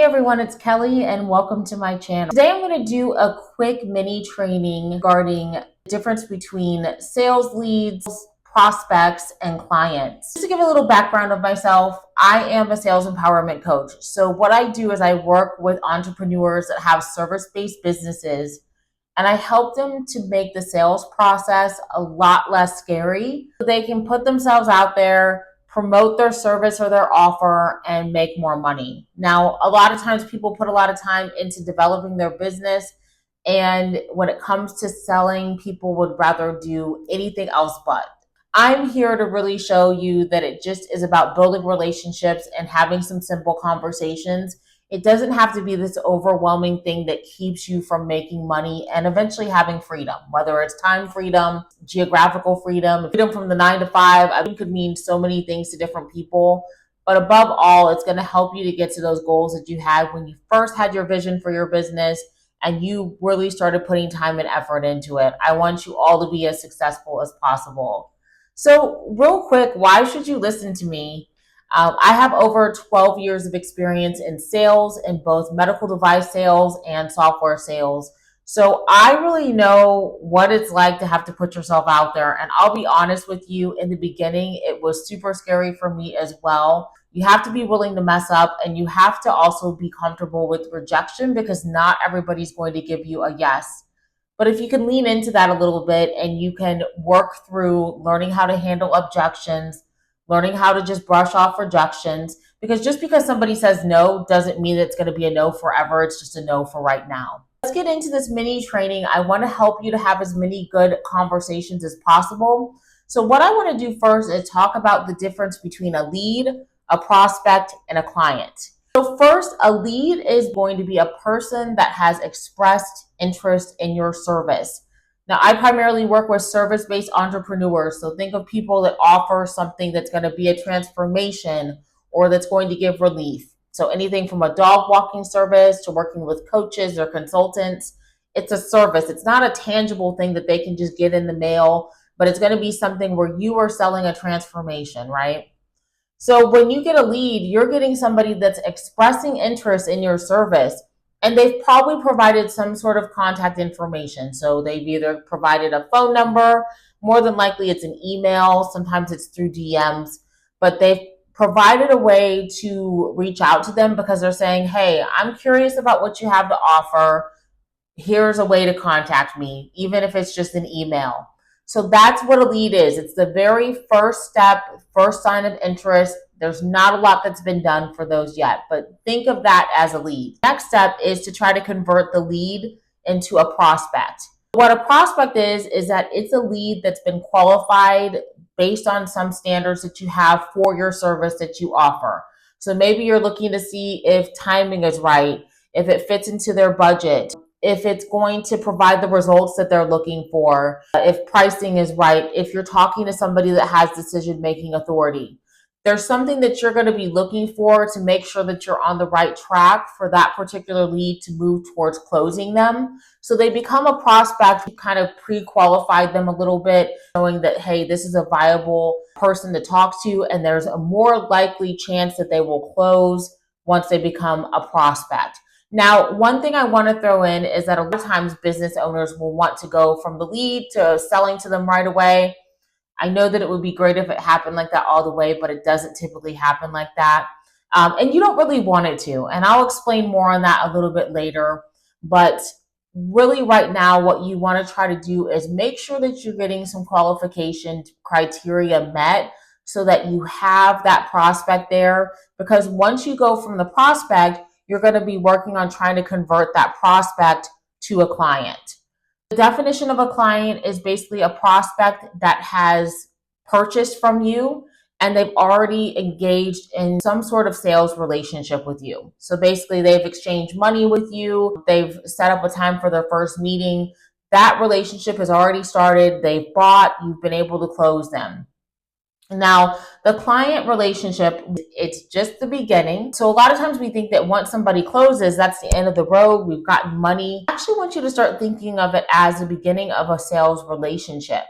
Hey everyone, it's Kelly and welcome to my channel. Today I'm going to do a quick mini training regarding the difference between sales leads, prospects, and clients. Just to give a little background of myself, I am a sales empowerment coach. So what I do is I work with entrepreneurs that have service-based businesses and I help them to make the sales process a lot less scary so they can put themselves out there, promote their service or their offer, and make more money. Now, a lot of times people put a lot of time into developing their business, and when it comes to selling, people would rather do anything else but. I'm here to really show you that it just is about building relationships and having some simple conversations. It doesn't have to be this overwhelming thing that keeps you from making money and eventually having freedom, whether it's time freedom, geographical freedom, freedom from the 9 to 5. I think could mean so many things to different people. But above all, it's going to help you to get to those goals that you had when you first had your vision for your business and you really started putting time and effort into it. I want you all to be as successful as possible. So, real quick, why should you listen to me? I have over 12 years of experience in sales, in both medical device sales and software sales. So I really know what it's like to have to put yourself out there. And I'll be honest with you, in the beginning, it was super scary for me as well. You have to be willing to mess up and you have to also be comfortable with rejection because not everybody's going to give you a yes. But if you can lean into that a little bit and you can work through learning how to handle objections, learning how to just brush off rejections, because just because somebody says no doesn't mean it's going to be a no forever. It's just a no for right now. Let's get into this mini training. I want to help you to have as many good conversations as possible. So, what I want to do first is talk about the difference between a lead, a prospect, and a client. So first, a lead is going to be a person that has expressed interest in your service. Now, I primarily work with service-based entrepreneurs. So think of people that offer something that's going to be a transformation or that's going to give relief. So anything from a dog walking service to working with coaches or consultants, it's a service. It's not a tangible thing that they can just get in the mail, but it's going to be something where you are selling a transformation, right? So when you get a lead, you're getting somebody that's expressing interest in your service and they've probably provided some sort of contact information. So they've either provided a phone number, more than likely it's an email, sometimes it's through DMs, but they've provided a way to reach out to them because they're saying, hey, I'm curious about what you have to offer. Here's a way to contact me, even if it's just an email. So that's what a lead is. It's the very first step, first sign of interest. There's not a lot that's been done for those yet, but think of that as a lead. Next step is to try to convert the lead into a prospect. What a prospect is that it's a lead that's been qualified based on some standards that you have for your service that you offer. So maybe you're looking to see if timing is right, if it fits into their budget, if it's going to provide the results that they're looking for, if pricing is right, if you're talking to somebody that has decision-making authority. There's something that you're going to be looking for to make sure that you're on the right track for that particular lead to move towards closing them. So they become a prospect. You kind of pre-qualified them a little bit, knowing that, hey, this is a viable person to talk to, and there's a more likely chance that they will close once they become a prospect. Now, one thing I want to throw in is that a lot of times business owners will want to go from the lead to selling to them right away. I know that it would be great if it happened like that all the way, but it doesn't typically happen like that. And you don't really want it to. And I'll explain more on that a little bit later. But really right now, what you want to try to do is make sure that you're getting some qualification criteria met so that you have that prospect there. Because once you go from the prospect, you're going to be working on trying to convert that prospect to a client. The definition of a client is basically a prospect that has purchased from you and they've already engaged in some sort of sales relationship with you. So basically, they've exchanged money with you, they've set up a time for their first meeting. That relationship has already started, they've bought, you've been able to close them. Now, the client relationship, it's just the beginning. So a lot of times we think that once somebody closes, that's the end of the road. We've gotten money. I actually want you to start thinking of it as the beginning of a sales relationship.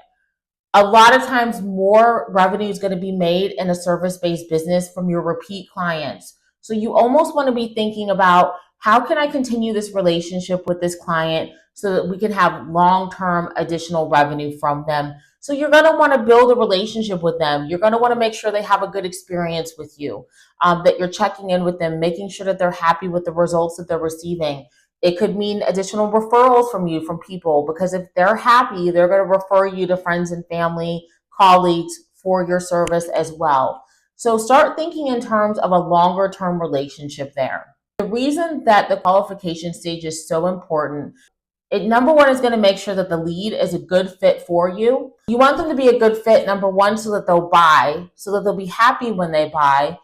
A lot of times more revenue is going to be made in a service-based business from your repeat clients. So you almost want to be thinking about, how can I continue this relationship with this client so that we can have long-term additional revenue from them? So you're going to want to build a relationship with them. You're going to want to make sure they have a good experience with you, that you're checking in with them, making sure that they're happy with the results that they're receiving. It could mean additional referrals from you, from people, because if they're happy, they're going to refer you to friends and family, colleagues for your service as well. So start thinking in terms of a longer term relationship there. The reason that the qualification stage is so important, it number one is going to make sure that the lead is a good fit for you. You want them to be a good fit, number one, so that they'll buy, so that they'll be happy when they buy,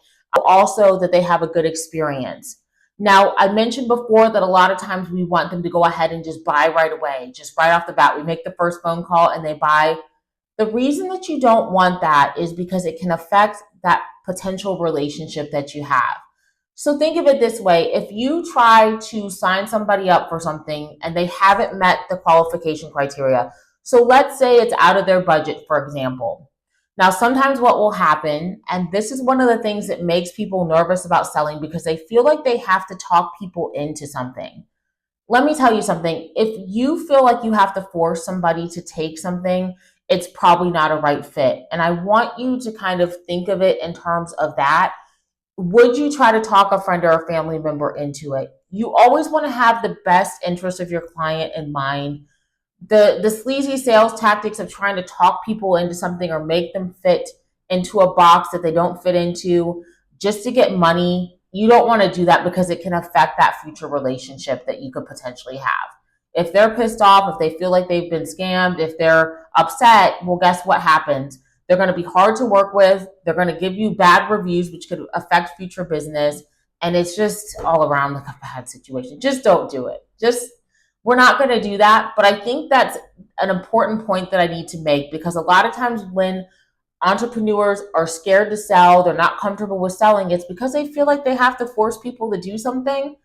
also that they have a good experience. Now, I mentioned before that a lot of times we want them to go ahead and just buy right away, just right off the bat. We make the first phone call and they buy. The reason that you don't want that is because it can affect that potential relationship that you have. So think of it this way. If you try to sign somebody up for something and they haven't met the qualification criteria, so let's say it's out of their budget, for example. Now, sometimes what will happen, and this is one of the things that makes people nervous about selling, because they feel like they have to talk people into something. Let me tell you something. If you feel like you have to force somebody to take something, it's probably not a right fit. And I want you to kind of think of it in terms of that. Would you try to talk a friend or a family member into it? You always want to have the best interest of your client in mind. The sleazy sales tactics of trying to talk people into something or make them fit into a box that they don't fit into just to get money, you don't want to do that, because it can affect that future relationship that you could potentially have. If they're pissed off, if they feel like they've been scammed, if they're upset, well, guess what happens? They're going to be hard to work with. They're going to give you bad reviews, which could affect future business. And it's just all around like a bad situation. Just don't do it. We're not going to do that. But I think that's an important point that I need to make, because a lot of times when entrepreneurs are scared to sell, they're not comfortable with selling, it's because they feel like they have to force people to do something.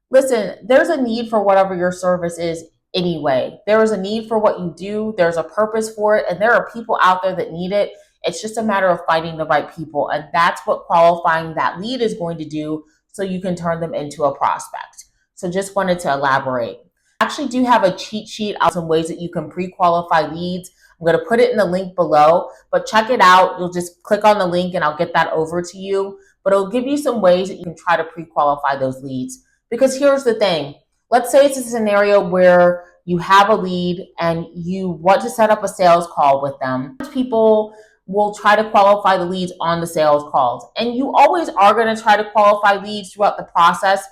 Listen, there's a need for whatever your service is anyway. There is a need for what you do. There's a purpose for it, and there are people out there that need it. It's just a matter of finding the right people, and that's what qualifying that lead is going to do, so you can turn them into a prospect. So just wanted to elaborate. I actually do have a cheat sheet on some ways that you can pre-qualify leads. I'm going to put it in the link below, but check it out. You'll just click on the link and I'll get that over to you. But it'll give you some ways that you can try to pre-qualify those leads. Because here's the thing. Let's say it's a scenario where you have a lead and you want to set up a sales call with them. People will try to qualify the leads on the sales calls. And you always are going to try to qualify leads throughout the process.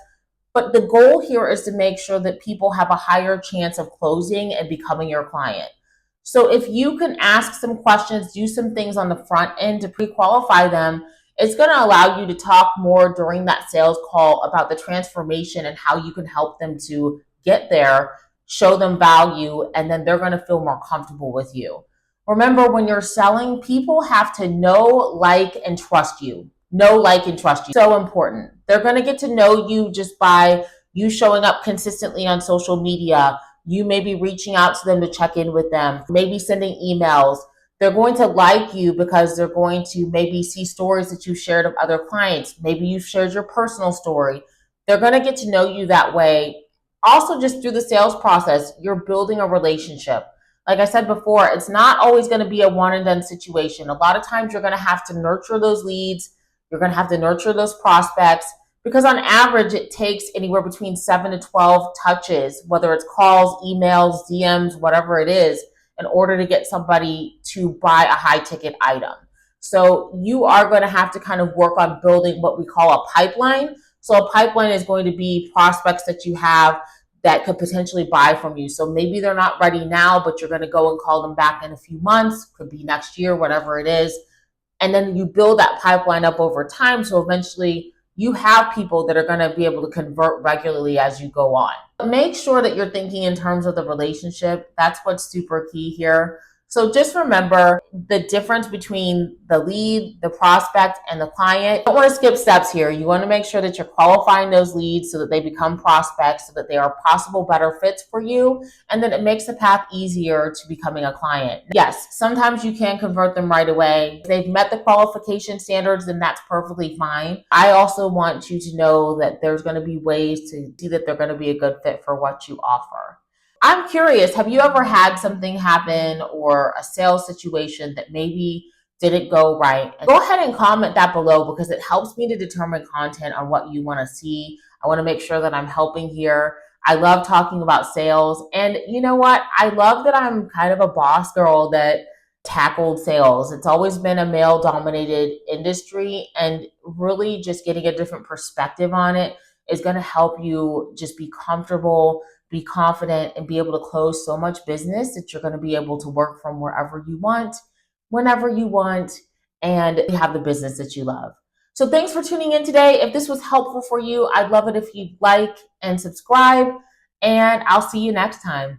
But the goal here is to make sure that people have a higher chance of closing and becoming your client. So if you can ask some questions, do some things on the front end to pre-qualify them, it's going to allow you to talk more during that sales call about the transformation and how you can help them to get there, show them value, and then they're going to feel more comfortable with you. Remember, when you're selling, people have to know, like, and trust you. Know, like, and trust you. So important. They're going to get to know you just by you showing up consistently on social media. You may be reaching out to them to check in with them, maybe sending emails. They're going to like you because they're going to maybe see stories that you've shared of other clients. Maybe you've shared your personal story. They're going to get to know you that way. Also, just through the sales process, you're building a relationship. Like I said before, it's not always going to be a one and done situation. A lot of times you're going to have to nurture those leads. You're going to have to nurture those prospects, because on average, it takes anywhere between 7 to 12 touches, whether it's calls, emails, DMs, whatever it is, in order to get somebody to buy a high ticket item. So you are going to have to kind of work on building what we call a pipeline. So a pipeline is going to be prospects that you have that could potentially buy from you. So maybe they're not ready now, but you're going to go and call them back in a few months, could be next year, whatever it is. And then you build that pipeline up over time. So eventually you have people that are going to be able to convert regularly as you go on. Make sure that you're thinking in terms of the relationship. That's what's super key here. So just remember the difference between the lead, the prospect, and the client. You don't want to skip steps here. You want to make sure that you're qualifying those leads so that they become prospects, so that they are possible better fits for you, and then it makes the path easier to becoming a client. Yes, sometimes you can convert them right away. If they've met the qualification standards, then that's perfectly fine. I also want you to know that there's going to be ways to see that they're going to be a good fit for what you offer. I'm curious, have you ever had something happen or a sales situation that maybe didn't go right? And go ahead and comment that below because it helps me to determine content on what you want to see. I want to make sure that I'm helping here. I love talking about sales. And you know what? I love that I'm kind of a boss girl that tackled sales. It's always been a male dominated industry, and really just getting a different perspective on it is going to help you just be comfortable, be confident, and be able to close so much business that you're going to be able to work from wherever you want, whenever you want, and have the business that you love. So thanks for tuning in today. If this was helpful for you, I'd love it if you'd like and subscribe, and I'll see you next time.